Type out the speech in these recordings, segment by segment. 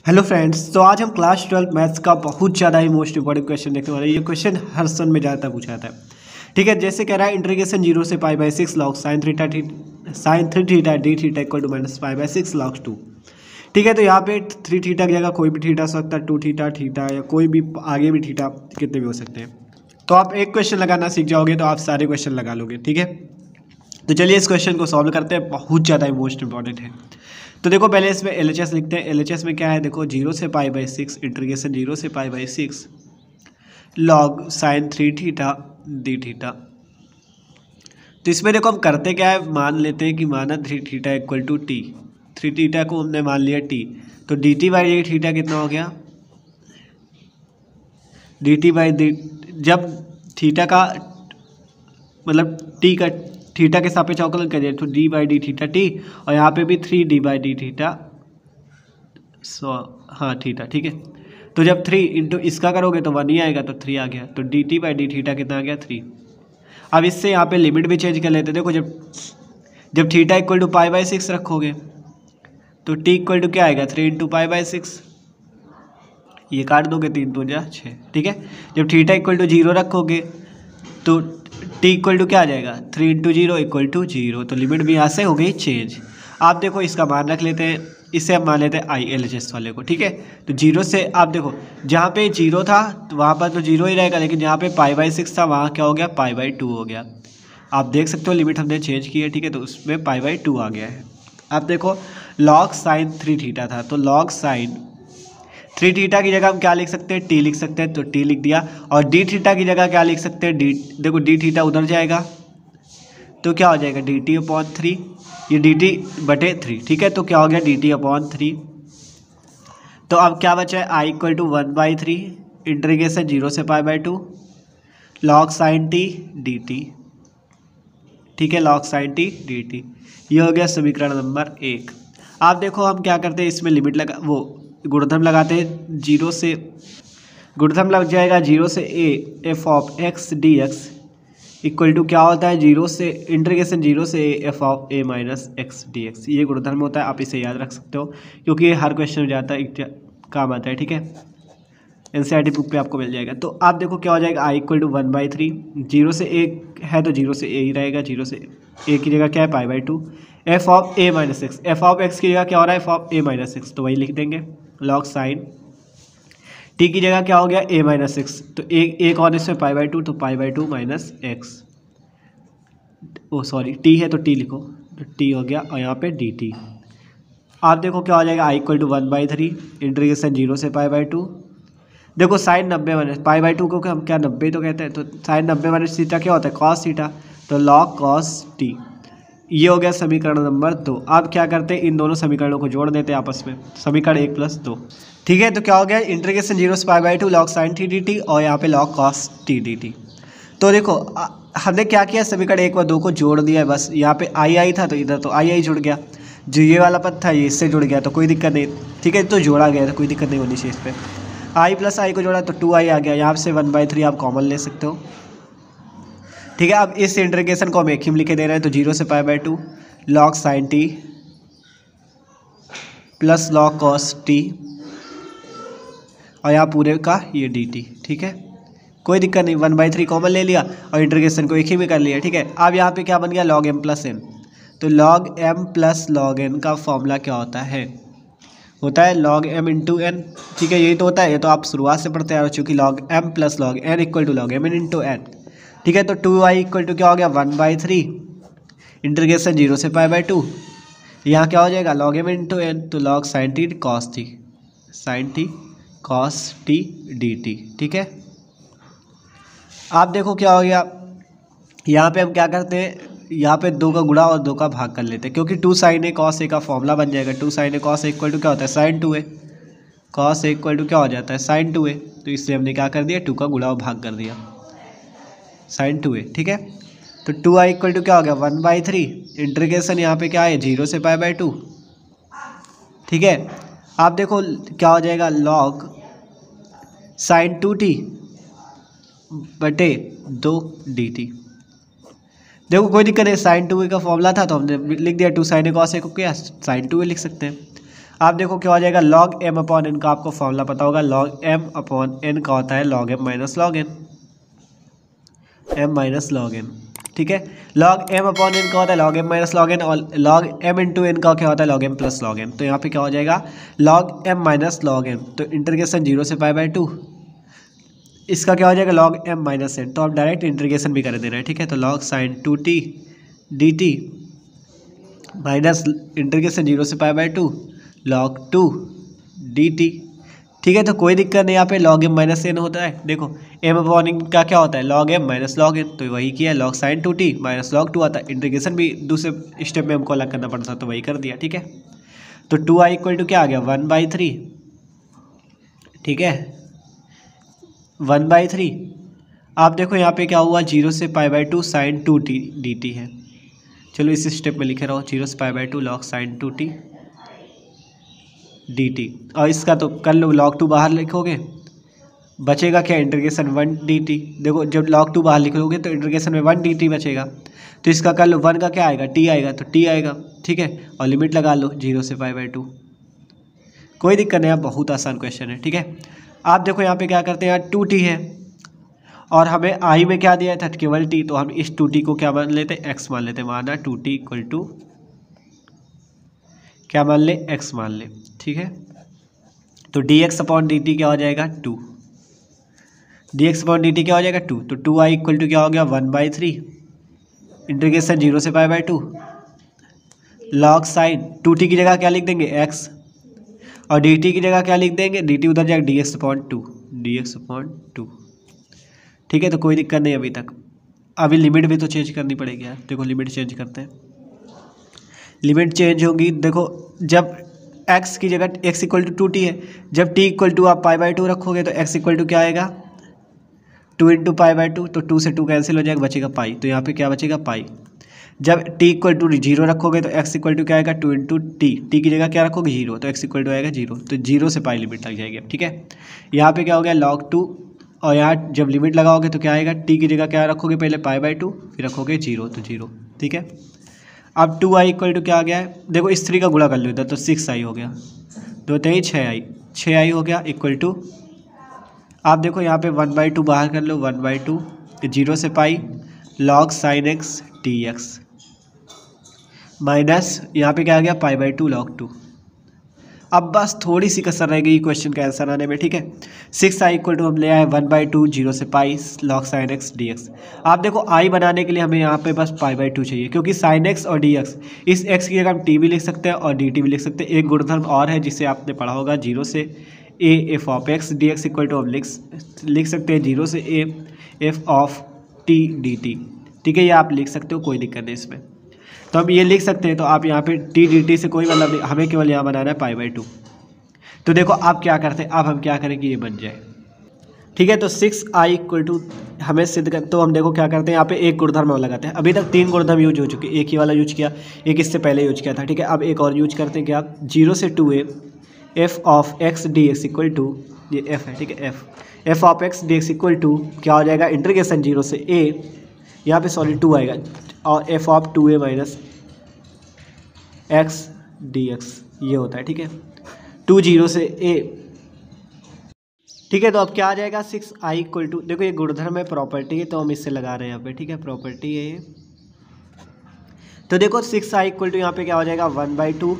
Hello friends, तो आज हम क्लास 12 मैथ्स का बहुत ज़्यादा ही मोस्ट इंपॉर्टेंट क्वेश्चन देखने वाले हैं। ये क्वेश्चन हर सन में ज़्यादातर पूछा जाता है। ठीक है, जैसे कह रहा है इंटीग्रेशन 0 से pi by 6 log sine three theta D theta equal to minus pi by 6 log 2। ठीक है, तो यहाँ पे 3 थीटा की जगह कोई भी थीटा हो सकता है, 2 थीटा थीटा या कोई भी आगे भी थीटा कितने भी हो सकते हैं। तो आप एक क्वेश्चन लगाना सीख जाओगे तो आप सारे क्वेश्चन लगा लोगे। ठीक है, तो चलिए इस क्वेश्चन को सॉल्व करते हैं, बहुत ज़्यादा ही मोस्ट इंपॉर्टेंट है। तो देखो पहले इसमें LHS लिखते हैं। LHS में क्या है, देखो 0 से पाई बाई 6 इंटीग्रेशन 0 से pi by 6 log sign 3 theta D theta. तो इसमें देखो हम करते क्या है, मान लेते हैं कि माना 3 theta equal to T. 3 theta को हमने मान लिया टी, तो D T by D theta कितना हो गया, डी टी बाई डी, जब थीटा का मतलब टी का थीटा के सापेक्ष अवकलन करिए तो D by D theta T, और यहाँ पे भी 3 डी बाई डी थीटा हाँ थीटा। ठीक है, तो जब 3 इंटू इसका करोगे तो 1 ही आएगा, तो 3 आ गया। तो D T by D theta कितना आ गया, 3। अब इससे यहाँ पे लिमिट भी चेंज कर लेते। देखो जब theta equal to pi by 6 रखोगे तो टी इक्वल टू क्या आएगा, 3 इंटू पाई बाई 6। ये काट दोगे, 3 2 जा 6। ठीक है, जब थीटा इक्वल टू 0 रखोगे तो टी इक्वल टू क्या आ जाएगा, 3 इंटू 0 इक्वल टू 0। तो लिमिट भी यहाँ से हो गई चेंज। आप देखो इसका मान रख लेते हैं, इससे हम मान लेते हैं ILHS वाले को। ठीक है, तो 0 से आप देखो जहाँ पे 0 था तो वहाँ पर तो 0 ही रहेगा, लेकिन जहाँ पे पाई बाई 6 था वहाँ क्या हो गया, पाई बाई 2 हो गया। आप देख सकते हो लिमिट हमने चेंज की है। ठीक है, तो उसमें पाई बाई 2 आ गया है। अब देखो लॉग साइन 3 थीटा था, तो लॉग साइन 3 थीटा की जगह हम क्या लिख सकते हैं, टी लिख सकते हैं, तो टी लिख दिया। और डी थीटा की जगह क्या लिख सकते हैं, डी। देखो डी थीटा उधर जाएगा तो क्या हो जाएगा, डी टी अपॉन 3, ये डी टी बटे 3। ठीक है, तो क्या हो गया, डी टी अपॉन 3। तो अब क्या बचा है, आई इक्वल टू 1/3 इंटीग्रेशन 0 से pi by 2 log sign T D T. ठीक है, log sign T D T, ये हो गया समीकरण नंबर 1। आप देखो हम क्या करते हैं, इसमें लिमिट लगा वो गुणधर्म लगाते हैं। 0 से गुणधर्म लग जाएगा 0 से A F of X D X equal to क्या होता है, 0 से इंटीग्रेशन 0 से A F of A minus X D X. ये गुणधर्म होता है, आप इसे याद रख सकते हो क्योंकि ये हर क्वेश्चन में जाता है, काम आता है। ठीक है, NCERT बुक पे आपको मिल जाएगा। तो आप देखो क्या हो जाएगा, आई इक्वल टू 1/3, 0 से ए है तो 0 से ए ही रहेगा, 0 से ए की जगह क्या है, पाई by 2 F of A minus x. F of x की जगह क्या हो रहा है, F of A minus x, तो वही लिख देंगे। लॉग साइन टी की जगह क्या हो गया, ए माइनस एक्स, तो एक और इसमें पाई बाई 2, तो pi by 2 minus X. Oh sorry, T है तो टी लिखो, तो टी हो गया, और यहाँ पे डी टी। आप देखो क्या हो जाएगा, आई इक्वल टू 1/3 इंटीग्रेशन 0 से पाई बाई 2। देखो साइन 90 माइनस पाई बाई 2 को हम क्या 90 तो कहते हैं, तो साइन 90 माइनस थीटा क्या होता है, कॉस थीटा, तो लॉग कॉस टी। ये हो गया समीकरण नंबर 2। अब क्या करते हैं, इन दोनों समीकरणों को जोड़ देते हैं आपस में, समीकरण 1 + 2। ठीक है, तो क्या हो गया, इंटीग्रेशन 0 से pi by 2 log sign T D T, और यहाँ पे log cos T D T. तो देखो हमने क्या किया, समीकरण 1 व 2 को जोड़ दिया है बस। यहाँ पे आई था तो इधर तो आई जुड़ गया, जो ये वाला पद था ये इससे जुड़ गया, तो कोई दिक्कत नहीं। ठीक है, तो जोड़ा गया तो कोई दिक्कत नहीं होनी चाहिए इस पर। आई प्लस आई को जोड़ा तो 2i आ गया, यहाँ से 1/3 आप कॉमन ले सकते हो। ठीक है, अब इस इंटीग्रेशन को हम एक ही में लिखे दे रहे हैं, तो 0 से pi by 2 log sign T plus log cos T, और यहाँ पूरे का ये डी टी। ठीक है, कोई दिक्कत नहीं, 1/3 कॉमन ले लिया और इंटीग्रेशन को एक ही में कर लिया। ठीक है, अब यहाँ पे क्या बन गया, log m + n। तो log m + log n का फॉर्मूला क्या होता है log m × n। ठीक है, यही तो होता है, ये तो आप शुरुआत से पढ़ते आ रहे हो, चूँकि log m + log n equal to log m × n। ठीक है, तो 2i इक्वल टू क्या हो गया, 1/3 इंटीग्रेशन 0 से पाई बाई 2, यहाँ क्या हो जाएगा, log m × n, तो log sin t cos t, sin t cos t dt। ठीक है, आप देखो क्या हो गया, यहाँ पे हम क्या करते हैं, यहाँ पे 2 का गुणा और 2 का भाग कर लेते हैं, क्योंकि 2 sin a cos a का फॉर्मूला बन जाएगा। 2 sin a cos a equal to क्या होता है, sin 2a cos a equal to क्या हो जाता है, sin 2a। तो इससे हमने क्या कर दिया, 2 का गुणा और भाग कर दिया, sin 2a। ठीक है, तो 2i इक्वल टू क्या हो गया, 1/3 इंटीग्रेशन यहाँ पे क्या है, 0 से पाई बाई 2। ठीक है, आप देखो क्या हो जाएगा, log sin 2t बटे 2 dt। देखो कोई दिक्कत नहीं, sin 2a का फॉर्मूला था तो हमने लिख दिया, 2 sin a cos a को क्या sin 2a लिख सकते हैं। आप देखो क्या हो जाएगा, log m अपॉन n का आपको फॉर्मूला पता होगा, log m अपॉन n का होता है log m minus log n, m minus log n, ठीक है। log m अपॉन n का होता है log m minus log n, और log m इंटू n का क्या होता है log m plus log n। तो यहाँ पे क्या हो जाएगा log m minus log n, तो इंटीग्रेशन 0 से पाई बाई 2, इसका क्या हो जाएगा log m माइनस n, तो आप डायरेक्ट इंटीग्रेशन भी कर देना है, ठीक है। तो log sin 2t dt minus integration 0 से पाई बाई 2 log 2 dt, ठीक है। तो कोई दिक्कत नहीं, यहाँ पे log m माइनस n होता है, देखो m अपॉन n का क्या होता है log m minus log n, तो वही किया log sin 2t minus log 2 आता है, इंटीग्रेशन भी दूसरे स्टेप में हमको अलग करना पड़ता तो वही कर दिया, ठीक है। तो 2i इक्वल टू क्या आ गया 1/3, ठीक है 1/3। आप देखो यहाँ पे क्या हुआ 0 से pi by 2 sin 2t dt है, चलो इस स्टेप में लिखे रहो 0 से pi by 2 log sin 2t dt, और इसका तो कर लो log 2 बाहर लिखोगे, बचेगा क्या इंटीग्रेशन 1 dt, देखो जब log 2 बाहर लिखोगे तो इंटीग्रेशन में 1 dt बचेगा, तो इसका कर लो 1 का क्या आएगा t आएगा, तो t आएगा, ठीक है। और लिमिट लगा लो 0 से पाई बाई 2, कोई दिक्कत नहीं, आप बहुत आसान क्वेश्चन है, ठीक है। आप देखो यहाँ पे क्या करते हैं यार 2t है और हमें आई में क्या दिया था केवल t, तो हम इस 2t को क्या मान लेते हैं x मान लेते हैं, माना 2t इक्वल टू क्या मान ले x मान ले, ठीक है। तो dx अपॉन dt क्या हो जाएगा 2, dx अपॉन dt क्या हो जाएगा 2, तो 2i इक्वल टू क्या हो गया 1/3 इंटीग्रेशन 0 से pi by 2 log sign 2t की जगह क्या लिख देंगे x, और dt की जगह क्या लिख देंगे dt उधर जाएगा dx अपॉन 2, ठीक है। तो कोई दिक्कत नहीं अभी तक, अभी लिमिट भी तो चेंज करनी पड़ेगी यार, देखो लिमिट चेंज करते हैं, लिमिट चेंज होगी, देखो जब x की जगह x इक्वल टू 2t है, जब t इक्वल टू आप पाई बाई 2 रखोगे तो x इक्वल टू क्या आएगा 2 इंटू पाई बाई 2, तो 2 से 2 कैंसिल हो जाएगा, बचेगा पाई, तो यहाँ पे क्या बचेगा पाई। जब t इक्वल टू 0 रखोगे तो x इक्वल टू क्या आएगा 2 इंटू टी की जगह क्या रखोगे 0, तो x इक्वल टू आएगा 0, तो 0 से पाई लिमिट लग जाएगी, ठीक है। यहाँ पे क्या हो गया log 2, और यहाँ जब लिमिट लगाओगे तो क्या आएगा t की जगह क्या रखोगे पहले पाई बाई 2 फिर रखोगे 0, तो 0, ठीक है। अब 2i इक्वल टू क्या आ गया है, देखो इस 3 का गुणा कर लो इधर, तो 6i हो गया, 2 3 6i हो गया इक्वल टू, आप देखो यहाँ पे 1/2 बाहर कर लो 1/2 0 से पाई log sin x dx minus यहाँ पे क्या आ गया पाई बाई 2 log 2। अब बस थोड़ी सी कसर रह गई क्वेश्चन का आंसर आने में, ठीक है। 6i इक्वल टू हम ले आए 1/2 0 से पाई log sin x dx। आप देखो i बनाने के लिए हमें यहाँ पे बस पाई बाई 2 चाहिए, क्योंकि sin x और dx, इस x की जगह हम t भी लिख सकते हैं और dt भी लिख सकते हैं। एक गुणधर्म और है जिसे आपने पढ़ा होगा 0 से a f of x dx equal to हम लिख सकते हैं 0 से a f of t dt, ठीक है, ये आप लिख सकते हो, कोई दिक्कत नहीं इसमें। तो हम ये लिख सकते हैं, तो आप यहाँ पे टी डी टी से कोई मतलब नहीं, हमें केवल यहाँ बनाना है पाई बाई 2। तो देखो आप क्या करते हैं, अब हम क्या करें कि ये बन जाए, ठीक है। तो 6i इक्वल टू हमें सिद्ध कर, तो हम देखो क्या करते हैं यहाँ पे एक गुणधर्म लगाते हैं। अभी तक 3 गुणधर्म यूज हो चुके, एक ही वाला यूज किया, एक इससे पहले यूज किया था, ठीक है। अब एक और यूज करते हैं क्या, 0 से 2a f of x dx equal to, ये f है, ठीक है, f of x dx equal to क्या हो जाएगा इंटीग्रेशन 0 से a, यहाँ पे सॉरी 2 आएगा, और f of 2a minus x dx ये होता है, ठीक है, 2 0 से a, ठीक है। तो अब क्या आ जाएगा 6i इक्वल टू, देखो ये गुणधर्म है प्रॉपर्टी है तो हम इससे लगा रहे हैं यहाँ पे, ठीक है, प्रॉपर्टी है ये। तो देखो 6i इक्वल टू यहाँ पे क्या हो जाएगा 1/2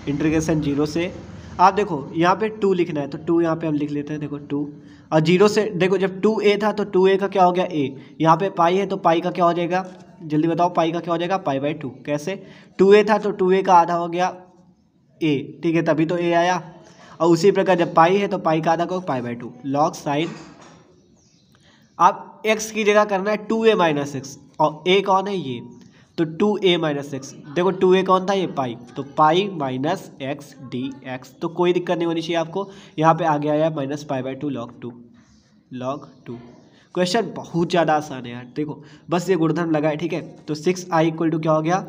इंटीग्रेशन 0 से, आप देखो यहाँ पे 2 लिखना है तो 2 यहाँ पे हम लिख लेते हैं, देखो 2, और 0 से देखो जब 2a था तो 2a का क्या हो गया a, यहाँ पे पाई है तो पाई का क्या हो जाएगा, जल्दी बताओ पाई का क्या हो जाएगा पाई बाई 2, कैसे 2a था तो 2a का आधा हो गया a, ठीक है, तभी तो a आया। और उसी प्रकार जब पाई है तो पाई का आधा को पाई बाई 2 log साइन, आप x की जगह करना है 2a माइनस एक्स, और a कौन है ये, तो 2a माइनस एक्स, देखो 2a कौन था ये पाई, तो pi minus X D x, तो कोई दिक्कत नहीं होनी चाहिए आपको। यहाँ पे आ गया है minus pi by 2 log 2। Question बहुत ज़्यादा आसान है यार, देखो बस ये गुणधर्म लगाए, ठीक है। तो 6i इक्वल टू क्या हो गया,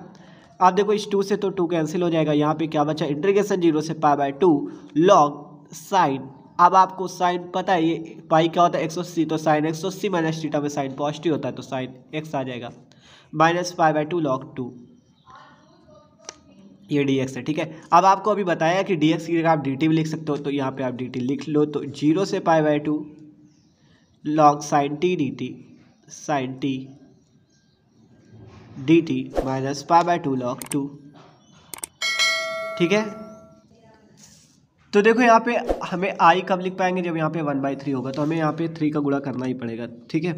आप देखो इस 2 से तो 2 कैंसिल हो जाएगा, यहाँ पे क्या बचा इंटीग्रेशन 0 से पाई बाई 2 log साइन, अब आपको साइन पता है ये पाई क्या होता है 180, तो साइन 180 माइनस थीटा में साइन पॉजिटिव होता है, तो साइन x आ जाएगा माइनस पाई बाई 2 log 2, ये डी एक्स है, ठीक है। अब आपको अभी बताया कि डी एक्स की जगह आप डी टी भी लिख सकते हो, तो यहाँ पे आप डी टी लिख लो। तो 0 से π/2 log sin t dt sin t dt minus π/2 log 2, ठीक है। तो देखो यहाँ पे हमें आई कब लिख पाएंगे, जब यहाँ पे 1/3 होगा, तो हमें यहाँ पे 3 का गुणा करना ही पड़ेगा, ठीक है।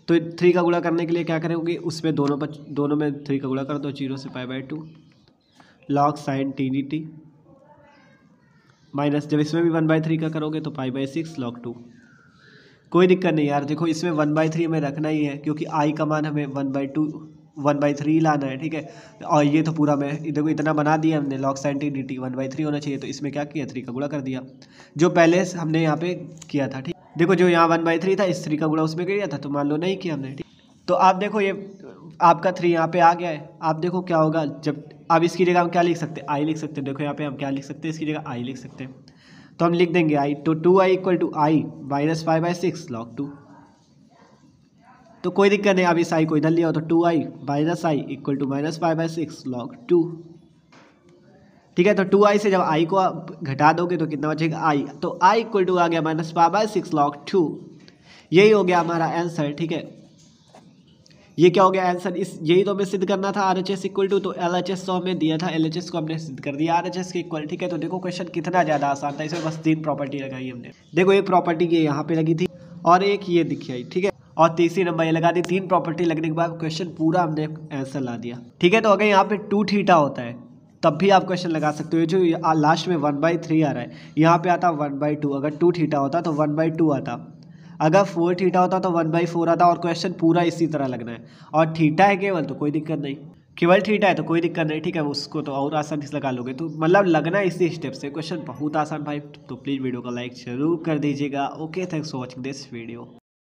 तो 3 का गुणा करने के लिए क्या करोगे, उसमें दोनों में 3 का गुणा कर दो, 0 से π/2 log sin t dt minus, जब इसमें भी 1/3 का करोगे तो π/6 log 2। कोई दिक्कत नहीं यार, देखो इसमें 1/3 हमें रखना ही है, क्योंकि आई का मान हमें 1/3 लाना है, ठीक है। और ये तो पूरा मैं देखो इतना बना दिया हमने, log sin t dt 1/3 होना चाहिए, तो इसमें क्या किया, 3 का गुणा कर दिया, जो पहले हमने यहाँ पे किया था, ठीक। देखो जो यहाँ 1/3 था, इस 3 का गुणा उसमें किया था, तो मान लो नहीं किया हमने, ठीक। तो आप देखो ये आपका 3 यहाँ पे आ गया है। आप देखो क्या होगा, जब अब इसकी जगह हम क्या लिख सकते हैं, आई लिख सकते हैं। देखो यहाँ पे हम क्या लिख सकते हैं, इसकी जगह आई लिख सकते हैं, तो हम लिख देंगे आई, तो 2i equal to I minus 5/6 log 2। तो कोई दिक्कत नहीं, अब इस आई को इधर लिया हो, तो 2i minus I equal to minus 5/6 log 2, ठीक है। तो 2i से जब i को आप घटा दोगे तो कितना बचेगा, i, तो i इक्वल टू आ गया माइनस 5/6 log 2। यही हो गया हमारा आंसर, ठीक है। ये क्या हो गया आंसर, यही तो हमें सिद्ध करना था, RHS इक्वल टू, तो LHS तो हमें दिया था, LHS को हमने सिद्ध कर दिया RHS के इक्वल, ठीक है। तो देखो क्वेश्चन कितना ज़्यादा आसान था, इसमें बस 3 प्रॉपर्टी लगाई हमने। देखो एक प्रॉपर्टी ये यहाँ पे लगी थी और एक ये दिखी आई, ठीक है, और तीसरी नंबर ये लगा दी। 3 प्रॉपर्टी लगने के बाद क्वेश्चन पूरा हमने आंसर ला दिया, ठीक है। तो अगर यहाँ पे 2θ होता है तब भी आप क्वेश्चन लगा सकते हो। जो लास्ट में 1/3 आ रहा है, यहाँ पे आता 1/2, अगर 2θ होता तो 1/2 आता, अगर 4θ होता तो 1/4 आता, और क्वेश्चन पूरा इसी तरह लगना है। और थीटा है केवल तो कोई दिक्कत नहीं, केवल थीटा है तो कोई दिक्कत नहीं, ठीक है। उसको तो और आसानी से लगा लोगे, तो मतलब लगना इसी स्टेप से, क्वेश्चन बहुत आसान भाई। तो प्लीज़ वीडियो को लाइक जरूर कर दीजिएगा। Okay, thanks for watching this video.